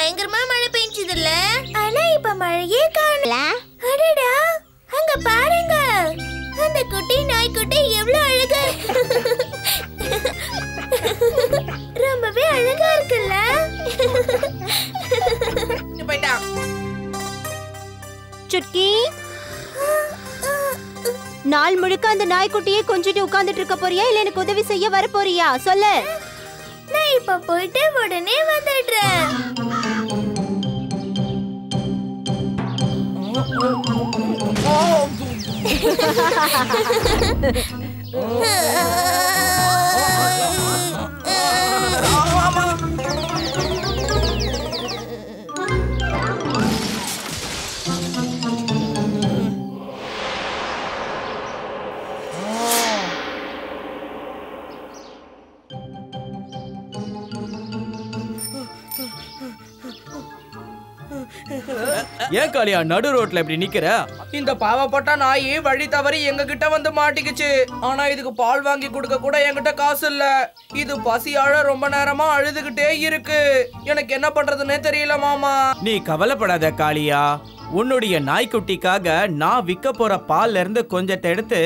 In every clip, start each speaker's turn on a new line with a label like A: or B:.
A: பயங்கரமா மழை பெஞ்சதுல. ஆனா இப்ப மழையே காணல. அடடா, அங்க பாருங்க, அந்த குட்டி நாய்க்குட்டி எவ்வளவு அழகா ரொம்பவே அழகா இருக்குல்ல. போய்டா
B: சுட்கி. நாள் முழுக்க அந்த நாய்க்குட்டியை கொஞ்சிட்டு உட்கார்ந்துட்டு இருக்க போறியா இல்ல எனக்கு உதவி செய்ய வர போறியா சொல்லு.
A: நான் இப்ப போயிட்டு உடனே வந்துடுறேன்.
C: ஏன் காளியா நடு ரோட்ல இப்படி நிக்கிற?
D: இந்த பாவப்பட்ட நாய் வழி தவறி எங்க கிட்ட வந்து மாட்டிக்கிச்சு. ஆனா இதுக்கு பால் வாங்கி கொடுக்க கூட என்கிட்ட காசு இல்ல. இது பசியால ரொம்ப நேரமா அழுதுகிட்டே இருக்கு. எனக்கு என்ன பண்றதுன்னே தெரியல மாமா.
C: நீ கவலைப்படாத காளியா, உன்னுடைய நாய்க்குட்டிக்காக நான் விற்க போற பால்ல இருந்து கொஞ்சத்தை எடுத்து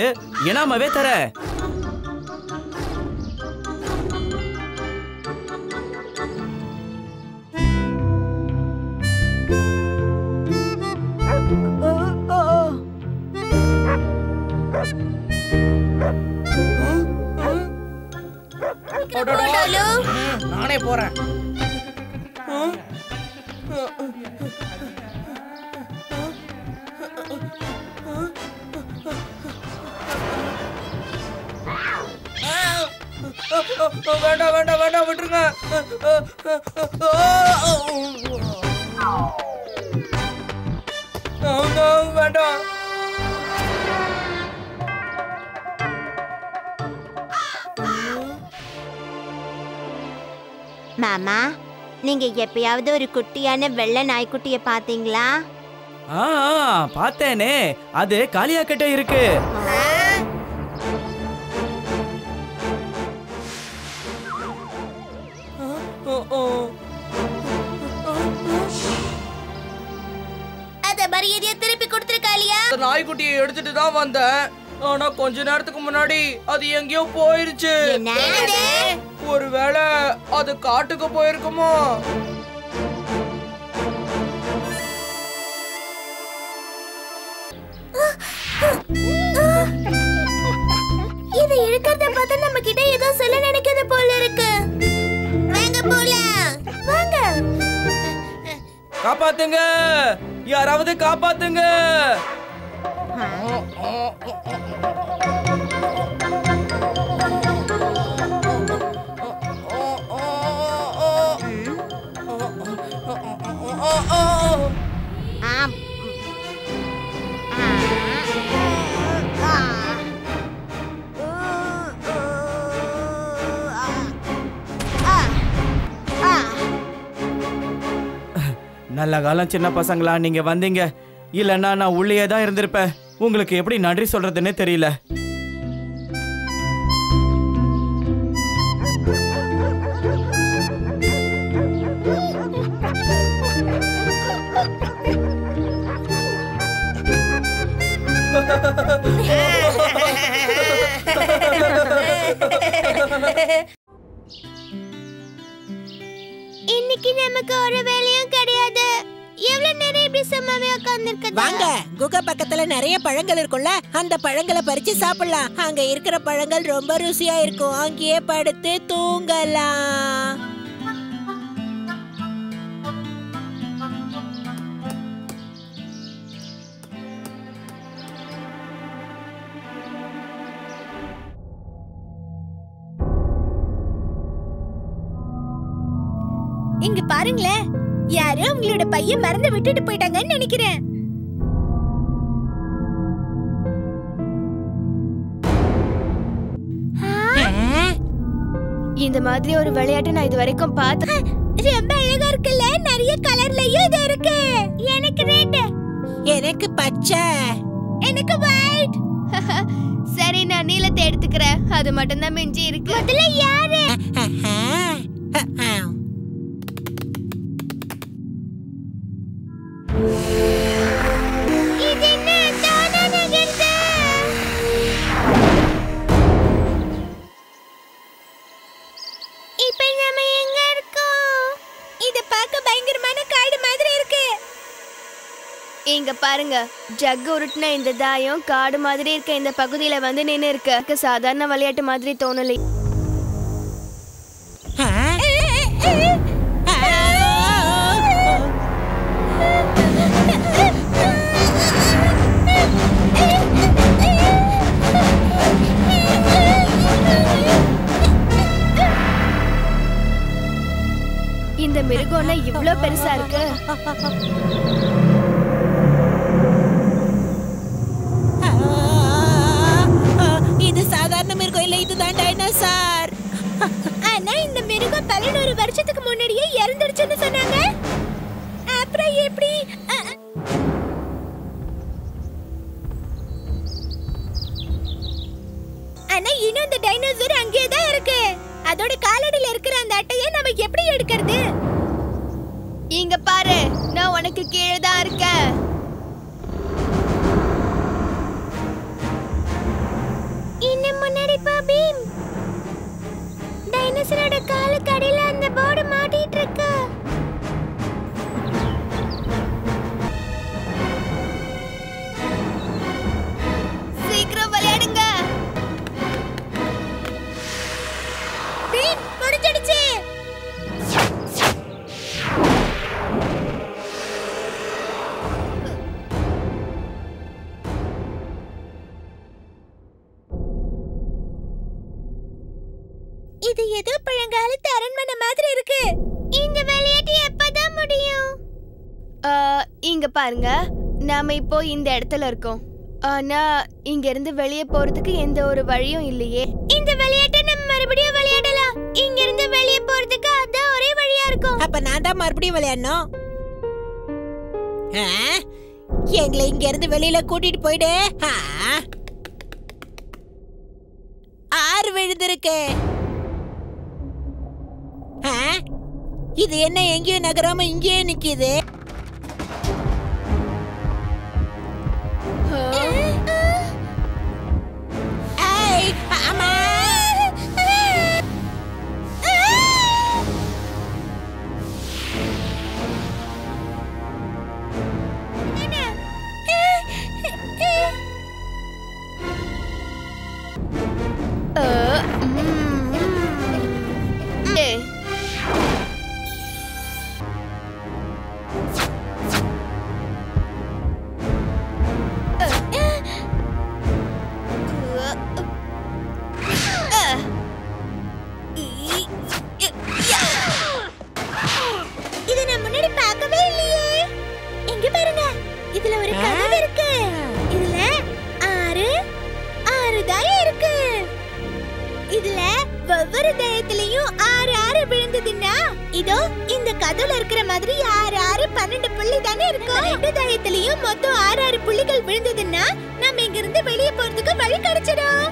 C: இனாமாவே தர.
D: நானே போறேன். வேண்டாம் வேண்டாம் வேண்டாம், விட்டுருங்க. வேண்டாம்.
B: மாமா, நீங்க எப்பயாவது ஒரு குட்டியான வெள்ளை நாய்க்குட்டிய பாத்தீங்களா?
C: பார்த்தேனே, அது காளியா கிட்ட இருக்கு.
A: அத மரியாதையா திருப்பி கொடுத்துரு காளியா.
D: நாய்க்குட்டியை எடுத்துட்டு தான் வந்தேன். ஆனா கொஞ்ச நேரத்துக்கு முன்னாடி அது எங்கேயோ போயிருச்சு. ஒருவேளை அது காட்டுக்கு போயிருக்குமோ?
A: இதை இழுக்கிறத பார்த்தா நம்ம கிட்ட ஏதோ சொல்ல நினைக்கிறது போல இருக்கு. வாங்க போலாம், வாங்க.
C: காப்பாத்துங்க, யாராவது காப்பாத்துங்க. நல்ல காலம் சின்ன பசங்களா நீங்க வந்தீங்க. இல்லன்னா நான் உள்ளே தான் இருந்திருப்பேன். உங்களுக்கு எப்படி நன்றி சொல்றதுன்னே தெரியல.
A: இன்னைக்கு நமக்கு ஒரு வேலையும் கிடையாது. எவ்வளவு நேரம் இப்படி சும்மாவே உட்கார்ந்திருக்கது?
E: வாங்க, குகை பக்கத்துல நிறைய பழங்கள் இருக்கும்ல, அந்த பழங்களை பறிச்சு சாப்பிடலாம். அங்க இருக்கிற பழங்கள் ரொம்ப ருசியா இருக்கும். அங்கேயே படுத்து தூங்கலாம்.
A: இங்க பாருங்களேன், யாரோ உங்களோட பையன் மறந்து விட்டுட்டு போயிட்டாங்கன்னு நினைக்கிறேன்.
F: இந்த மாதிரி ஒரு விளையாட்டு நான் இது வரைக்கும் பார்த்தேன்.
A: ரொம்ப அழகா இருக்குல்ல, நிறைய கலர்லயும் இது இருக்கு. எனக்கு ரெட்,
E: எனக்கு பச்சை,
A: எனக்கு ஒயிட்.
F: சரி, நான் நீலத்தை எடுத்துக்கிறேன். அது மட்டும் தான் மிஞ்சி இருக்கு.
A: முதல்ல யாரு?
F: இங்க பாருங்க, ஜக் உருட்டுன இந்த தாயம் காடு மாதிரி இருக்க இந்த பகுதியில வந்து நின்னு இருக்கு. சாதாரண விளையாட்டு மாதிரி தோணலை. இந்த மிருகம்னா இவ்ளோ பெருசா இருக்கு.
E: இது சாதாரண மிருகம் இல்ல, இதுதான் டைனோசார்.
A: ஆனா இந்த மிருகம் 11 வருஷத்துக்கு முன்னாடியே இறந்துடுச்சுன்னு சொன்னாங்க. அப்புறம் எப்படி? ஆனா இன்னும் அந்த டைனோசர் அங்கேயே தான் இருக்கு. அதோட காலடியில இருக்கிற அந்த அட்டையை நம்ம எப்படி எடுக்கிறது?
F: இங்க பாரு, நான் உனக்கு கீழே தான் இருக்கேன்.
A: இன்னும் முன்னாடி போ பீம். டைனோசரோட காலுக்கு அடியில அந்த போர்டு மாட்டிட்டு இருக்கு.
F: சீக்கிரம் விளையாடுங்க.
A: பீம் முடிஞ்சிடுச்சு. இது ஏதோ பழங்காலத்து அரண்மனை மாதிரி இருக்கு. இந்த விளையாட்டு எப்பதான் முடியும்?
F: இங்க பாருங்க, நாம இப்போ இந்த இடத்துல இருக்கோம். ஆனா இங்க இருந்து வெளியே போறதுக்கு எந்த ஒரு வழியும் இல்லையே.
A: இந்த விளையாட்டை நம்ம மறுபடியும் விளையாடலாம். இங்க இருந்து வெளியே போறதுக்கு அதான் ஒரே வழியா இருக்கும்.
E: அப்ப நான் தான் மறுபடியும் விளையாடணும். எங்களை இங்க இருந்து வெளியில கூட்டிட்டு போயிடு. ஆறு விழுந்திருக்கு. இது என்ன எங்கேயும் நகராம இங்கேயே நிக்குது?
A: இது நான் முன்னாடி பார்க்கவே இல்லையே. இங்க பாருங்க, இதுல ஒரு கதவு இருக்கு. இதுல ஆறு தாயம் இருக்கு. இதுல ஒவ்வொரு தாயத்திலையும் 6 விழுந்ததுன்னா, இதோ இந்த கதவுல இருக்கிற மாதிரி 6 12 புள்ளி தானே இருக்கும். 2 தாயத்திலையும் மொத்தம் 6 புள்ளிகள் விழுந்ததுன்னா நம்ம இங்க இருந்து வெளியே போறதுக்கு வழி கிடைச்சிடும்.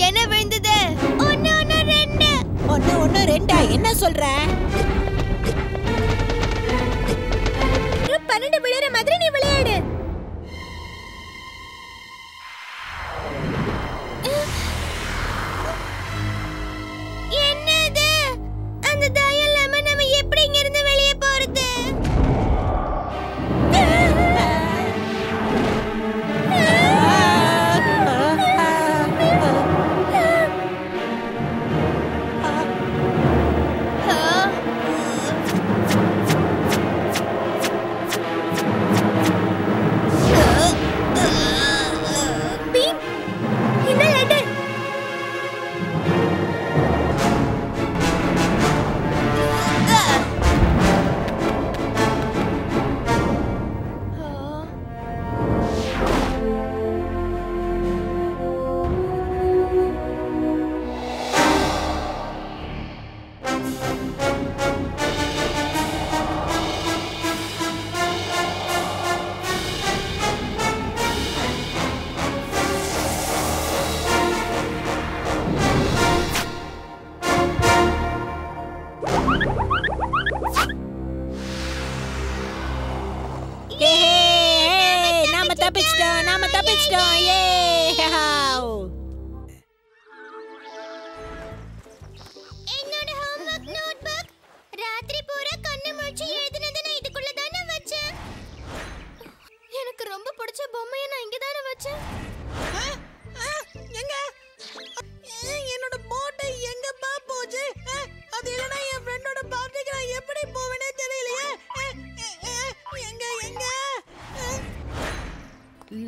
F: என்ன விழுந்தது?
A: 1 1 2.
E: 1 1 2. என்ன சொல்ற?
A: 12 விழுற மாதிரி நீ விளையாடு. என்னது? அந்த தாயம் இல்லாம நம்ம எப்படி இங்க இருந்து வெளியே போறது? பீம், இந்த லெட்டர்.
E: நாம தப்பிச்சிட்டோம். ஏ!
A: என்னோட ஹோம்வொர்க் நோட்புக் ராத்திரி பூரா கண்ணு முழிச்சு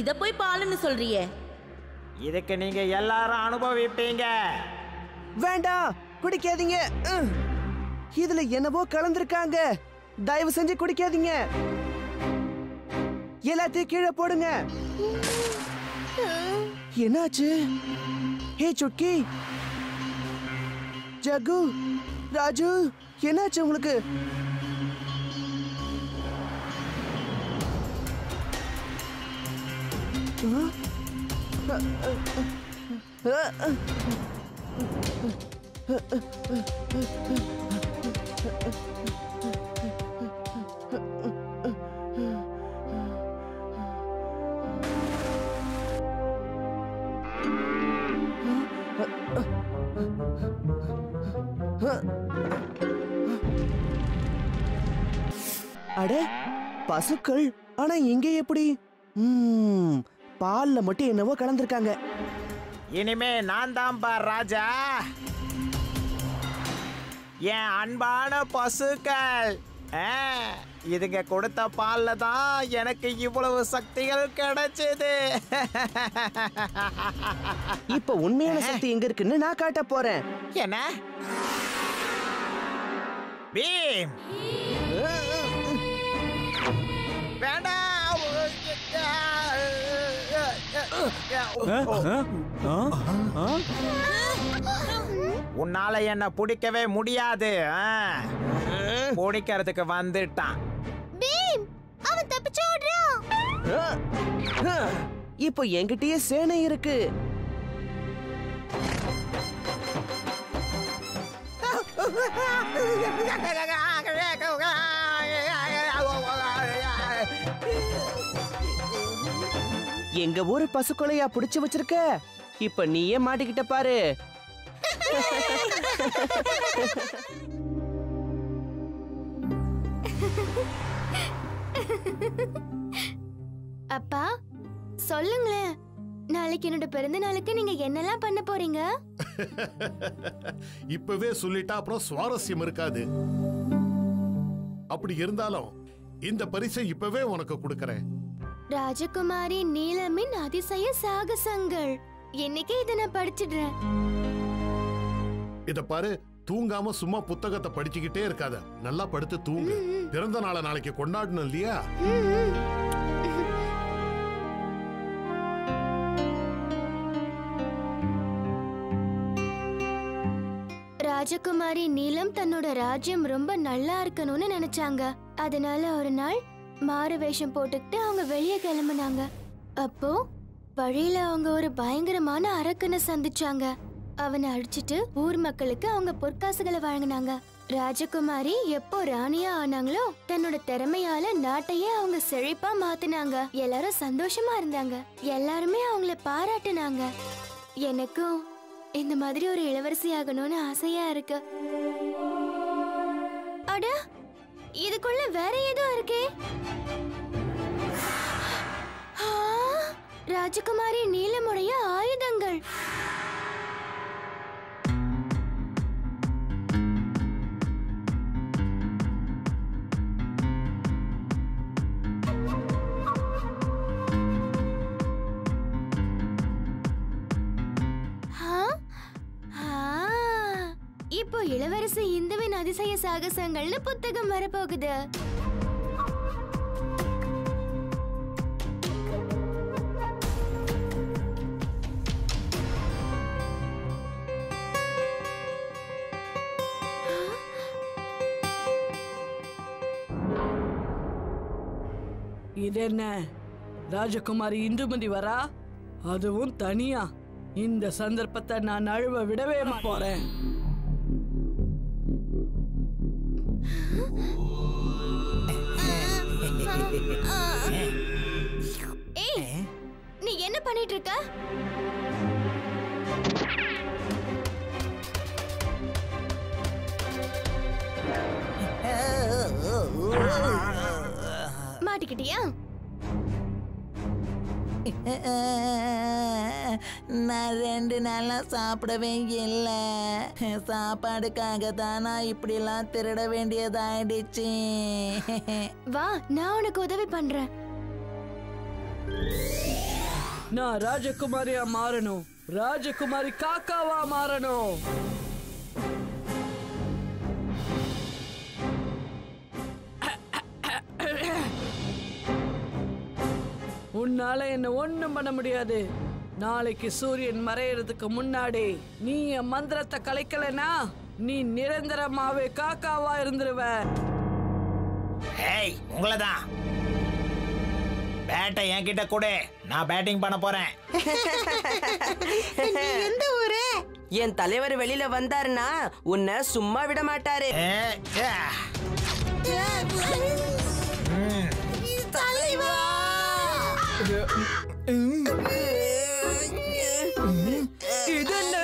G: இத போய் பாலுன்னு சொல்றியே?
H: இதுக்கு நீங்க எல்லாரும் அனுபவிப்பீங்க.
I: வேண்டாம், குடிக்காதீங்க. இதுல என்னவோ கலந்திருக்காங்க. தயவு செஞ்சு குடிக்காதீங்க. எல்லாத்தையும் கீழே போடுங்க. என்னாச்சு? ஹே சுட்கி, ஜகு, ராஜு, என்னாச்சு உங்களுக்கு? அட, பசுக்கள். ஆனா இங்க எப்படி? பால்ல மட்டும் என்னவோ கலந்திருக்காங்க.
H: இனிமே நான் தான் பார் ராஜா. என் அன்பான பசுக்கள், இதுங்க கொடுத்த பால்ல தான் எனக்கு இவ்வளவு சக்திகள் கிடைச்சது.
I: இப்ப உண்மையான சக்தி எங்க இருக்குன்னு நான் காட்ட போறேன்.
H: என்ன? பீம், வேண்டாம். உன்னால என்ன பிடிக்கவே முடியாது. பிடிக்கிறதுக்கு வந்துட்டான்.
A: பீம், அவன் தப்பிச்சு ஓடுறான்.
I: இப்போ என்கிட்டயே சேனை இருக்கு. எங்க ஊரு பசுக்கொலையா புடிச்சு வச்சிருக்க. இப்ப நீயே மாட்டிக்கிட்ட பாரு.
F: அப்பா சொல்லுங்களேன், நாளைக்கு என்னோட பிறந்த நாளுக்கு நீங்க என்னெல்லாம் பண்ண போறீங்க?
J: இப்பவே சொல்லிட்டா அப்புறம் சுவாரஸ்யம் இருக்காது. அப்படி இருந்தாலும் இந்த பரிசை இப்பவே உனக்கு கொடுக்கறேன்.
F: ராஜகுமாரி நீலமின் அதிசய சாகசங்கள். இன்னைக்கு இதை நான் படிச்சிடுறேன்.
J: இத பாரு, தூங்காம சும்மா புத்தகத்தை படிச்சுக்கிட்டே இருக்காத. நல்லா படுத்து தூங்கு. பிறந்த நாளை நாளைக்கு கொண்டாடணும் இல்லையா?
F: ராஜகுமாரி நீலம் தன்னோட ராஜ்யம் ரொம்ப நல்லா இருக்கணும்னு நினைச்சாங்க. அதனால ஒரு நாள் மாறு வேஷம் போட்டுக்கிட்டு அவங்க வெளியே கிளம்புனாங்க. அப்போ வழியில அவங்க ஒரு பயங்கரமான அரக்கனை சந்திச்சாங்க. அவனை அடிச்சிட்டு ஊர் மக்களுக்கு அவங்க பொற்காசுகளை வழங்கினாங்க. ராஜகுமாரி எப்போ ராணியா ஆனாங்களோ தன்னோட திறமையால நாட்டையே அவங்க செழிப்பா மாத்தினாங்க. எல்லாரும் சந்தோஷமா இருந்தாங்க. எல்லாருமே அவங்கள பாராட்டுனாங்க. எனக்கும் இந்த மாதிரி ஒரு இளவரசி ஆகணும்னு ஆசையா இருக்கு. அட, இதுக்குள்ள வேற ஏதோ இருக்கே. ராஜகுமாரி நீலமுடைய ஆயுதங்கள். இப்போ இளவரசி இந்துவின் அதிசய சாகசங்கள்னு புத்தகம் வரப்போகுது.
G: இது என்ன, ராஜகுமாரி இந்துமதி வரா? அதுவும் தனியா? இந்த சந்தர்ப்பத்தை நான் நழுவ விடவே போறேன்.
F: ஏய், நீ என்ன பண்ணிட்டு இருக்க? மாட்டிக்கிட்டியா?
E: நான் 2 நாளா சாப்பிடவே இல்லை. சாப்பாடுக்காக தான் நான் இப்படிலாம் திருட வேண்டியதாயிடுச்சு.
F: வா, நான் உனக்கு உதவி பண்றேன்.
K: நான் ராஜகுமாரியா மாறணும், ராஜகுமாரி காக்காவா மாறணும். உன்னால என்ன ஒண்ணும் பண்ண முடியாது. நாளைக்கு சூரியன் மறையறதுக்கு முன்னாடி நீ என் மந்திரத்தை கலைக்கலனா நீ நிரந்தரமாவே காக்காவா இருந்துருவ.
H: ஏய், உங்களதான் பேட்டை என்கிட்ட கொடு, நான் பேட்டிங் பண்ண போறேன்.
L: எந்த ஊரு? என் தலைவர் வெளியில வந்தாருன்னா உன்னை சும்மா விட மாட்டாரு.
M: தலைவா!
K: இது என்ன?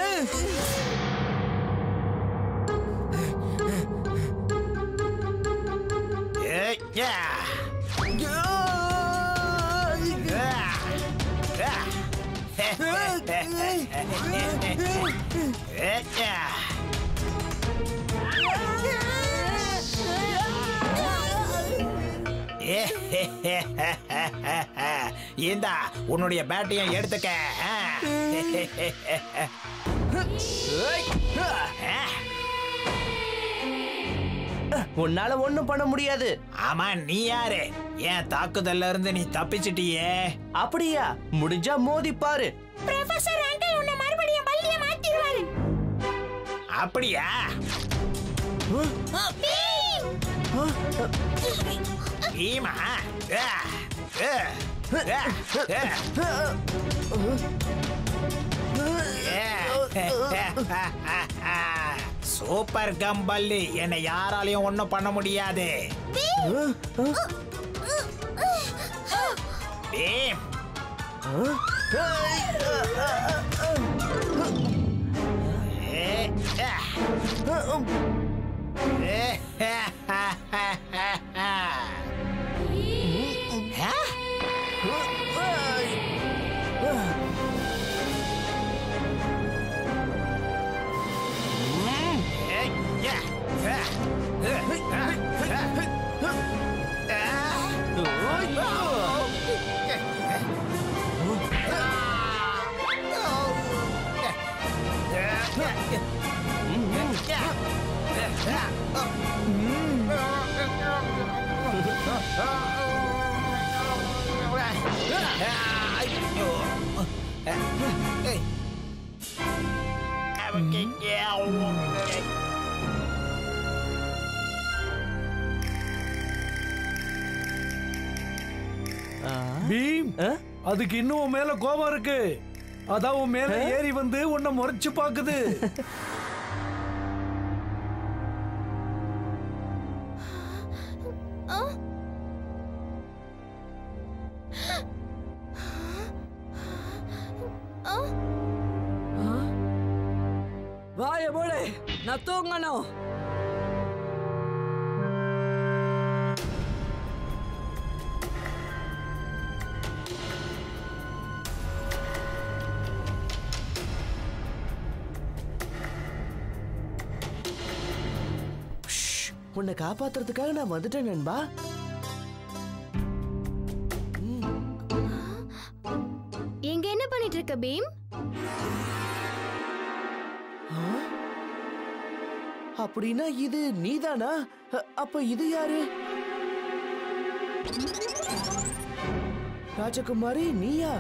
H: இந்தா உன்னுடைய பேட்டையும் எடுத்துக்க.
I: உன்னால ஒண்ணும் பண்ண முடியாது.
H: ஆமா, நீ யாரு? ஏன் தாக்குதல்ல இருந்து நீ தப்பிச்சிட்டியே?
I: அப்படியா? முடிஞ்சா மோதி பாரு.
A: ப்ரொஃபசர் அங்கிள் உன்னை மறுபடியும் பள்ளியை மாத்திடுவாரு.
H: அப்படியா? ஈமா சூப்பர் கம்பல்லி, என்னை யாராலையும் ஒண்ணும் பண்ண முடியாது. பீம்
N: பீம், அதுக்கு இன்னும் உன் மேல கோபம் இருக்கு. அதான் உன் மேல ஏறி வந்து உன்னை முறைச்சு பாக்குது.
K: வாய மூடு, நான் தூங்கணும்.
I: உன்னை காப்பாத்துறதுக்காக நான் வந்துட்டேன் நண்பா.
F: எங்க என்ன பண்ணிட்டு இருக்க பீம்?
I: அப்படின்னா இது நீதானா? அப்ப இது யாரு? ராஜகுமாரி நீயா?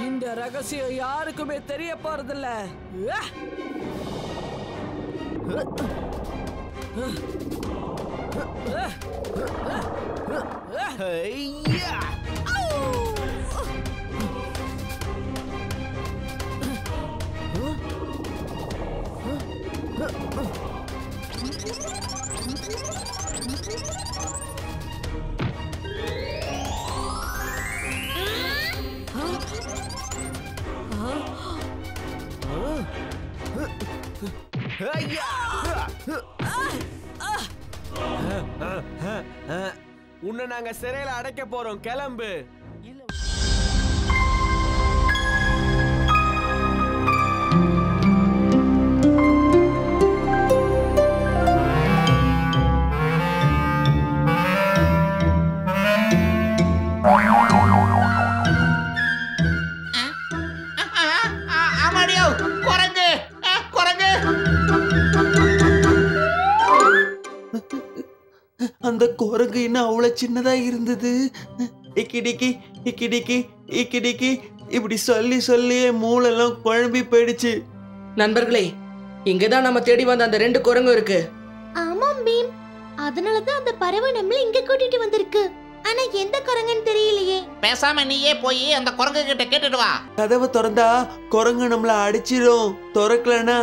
K: இந்த ரகசியம் யாருக்குமே தெரிய போறதில்ல.
I: உன்னை நாங்க சிறையில அடைக்க போறோம், கிளம்பு.
O: அந்த குரங்கு இன்னும் அவ்வளவு சின்னதா இருந்தது. இக்கிடிக்கி இக்கிடிக்கி இக்கிடிக்கி இப்படி சொல்லி சொல்லியே மூளெல்லாம் குழம்பி போயிடுச்சு.
D: நண்பர்களே, இங்கதான் நம்ம தேடி வந்த அந்த 2 குரங்கு இருக்கு.
A: ஆமாம் பீம், அதனாலதான் அந்த பறவை நம்மள இங்க கூட்டிட்டு வந்திருக்கு. ஆனா எந்த குரங்குன்னு தெரியலையே.
P: பேசாம நீயே போய் அந்த குரங்கு கிட்ட கேட்டுட்டு வா.
O: கதவை திறந்தா குரங்கு நம்மள அடிச்சிடும். திறக்கலனா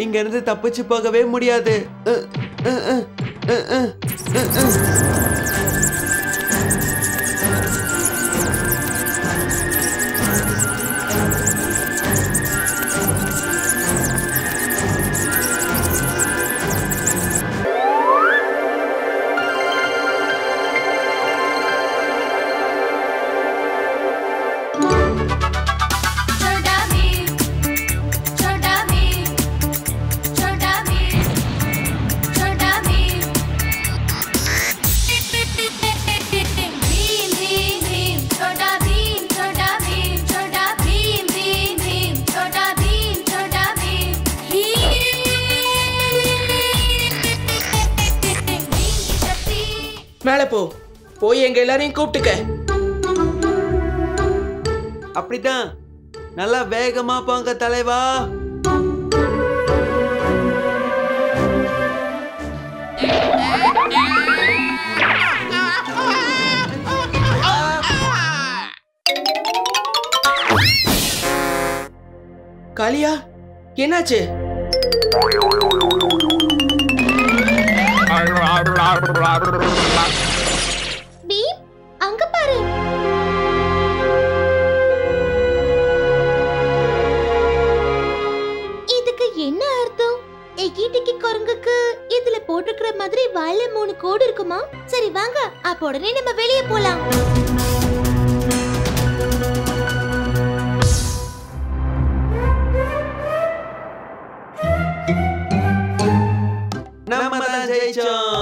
O: இங்க இருந்து தப்பிச்சு போகவே முடியாது.
D: மேலே போ, போய் எங்க எல்லாரையும் கூப்பிட்டுக்க.
O: அப்படிதான், நல்லா வேகமா போங்க தலைவா.
D: காளியா, என்னாச்சு?
A: பீம், அங்க பாரு. இதுக்கு என்ன அர்த்தம்? எகிட்டிக்கு குரங்குக்கு இதுல போட்டுக்கிற மாதிரி வாயில 3 கோடு இருக்குமா? சரி வாங்க, அப்ப உடனே நம்ம வெளியே போலாம்.
O: நம்ம தான் ஜெயிச்சோம்.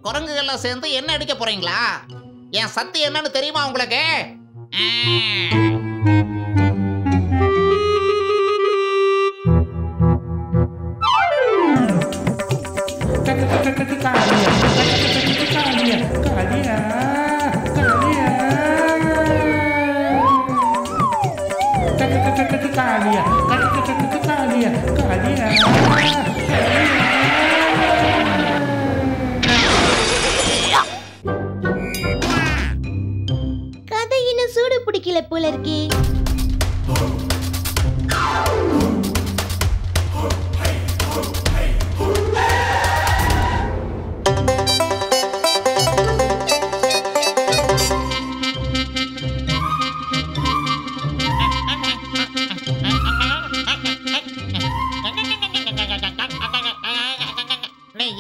P: குரங்குகள்லாம் சேர்ந்து என்ன அடிக்க போறீங்களா? என் சக்தி என்னன்னு தெரியுமா உங்களுக்கு?
A: கதை இன்னும் சூடு பிடிக்கல போல இருக்கே.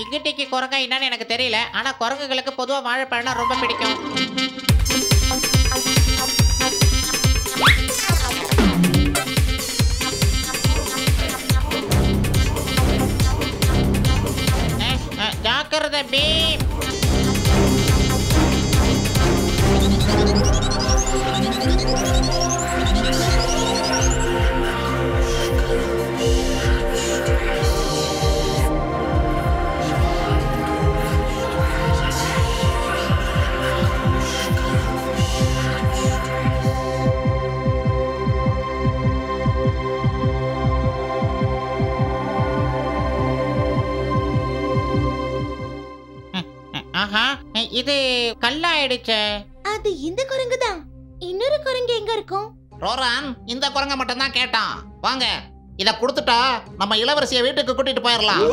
P: இங்கிட்டிக்கு குரங்கா என்னன்னு எனக்கு தெரியல, ஆனா குரங்குகளுக்கு பொதுவா வாழைப்பழம்னா ரொம்ப பிடிக்கும். ஜாக்கிரதை பீம். ஆஹா, இது கல்லாயிடுச்சே.
A: அது இந்த குரங்கு தான். இன்னொரு குரங்கு எங்க இருக்கும்?
P: ரோரான் இந்த குரங்க மட்டும் தான் கேட்டான். வாங்க, இத கொடுத்துட்டா நம்ம இளவரசியை வீட்டுக்கு கூட்டிட்டு போயிடலாம்.